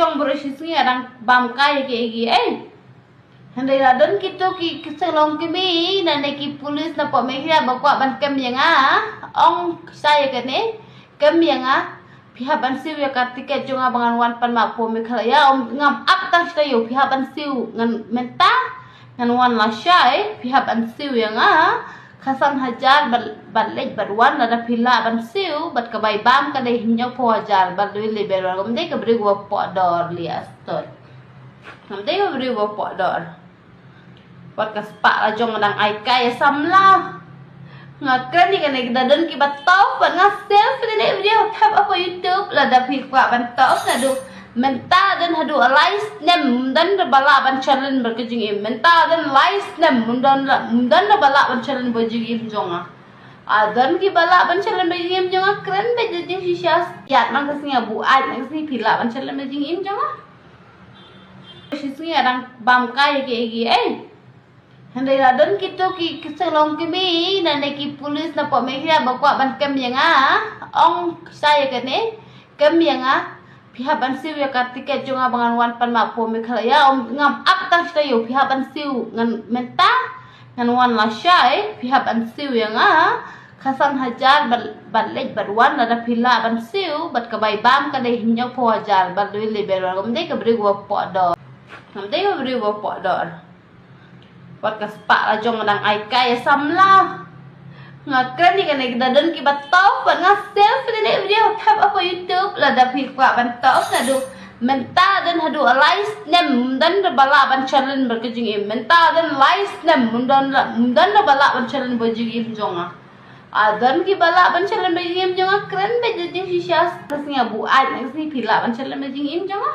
chong bersisnya orang bangkai kayak gini. Hendak ladan kita ki selong kami dan ki polis na pemikir bawa ban kem yang ong saya kene kem yang pihak ban siu ya kartika jonga bangan wan pan mak pemikir ya om ngam up tas tayo pihak ban siu ngan menta ngan wan la syai pihak ban siu yang kasan hajar balik berwan ada pila ban siu bat kebai bam kadai hinyau po hajar bat duit liberal gom dei keberi gua po dor lias tot gom dei keberi gua po dor podcast pak la jong dang ai kai samla ngakren ni kan kita dan ki batau pat ngasel ni video tab apa YouTube la da pi kwa ban tau na du menta dan hadu alais nem dan bala ban challenge berkejing im menta dan alais nem dan bala ban challenge berkejing im jonga adan ki bala ban challenge berkejing im jonga keren be jadi sisa yat mang kasnya bu ai mang si pila ban challenge berkejing im jonga sisi orang bangkai kayak gini. Hendak ladan kita ki selong kami dan ki polis na pemikir bawa ban kem yang ong saya kene kem yang pihak ban siu ya kartika jonga bangan wan pan mak pemikir ya om ngam up tas tayo pihak ban siu ngan menta ngan wan la syai pihak ban siu yang kasan hajar balik berwan ada pila ban siu bat kebai bam kadai hinyau po hajar bat duit liberal gom dei keberi gua po dor gom dei keberi gua po dor podcast pak la jong dang ai kai samla ngakren ni kan kita dan ki batau pat ngasel ni video tab apa YouTube la da pi kwa ban tau na du menta dan hadu alais nem dan bala ban challenge berkejing im menta dan alais nem dan bala ban challenge berkejing im jonga adan ki bala ban challenge berkejing im jonga keren be jadi sisa kasnya bu ai nang si pila ban challenge berkejing im jonga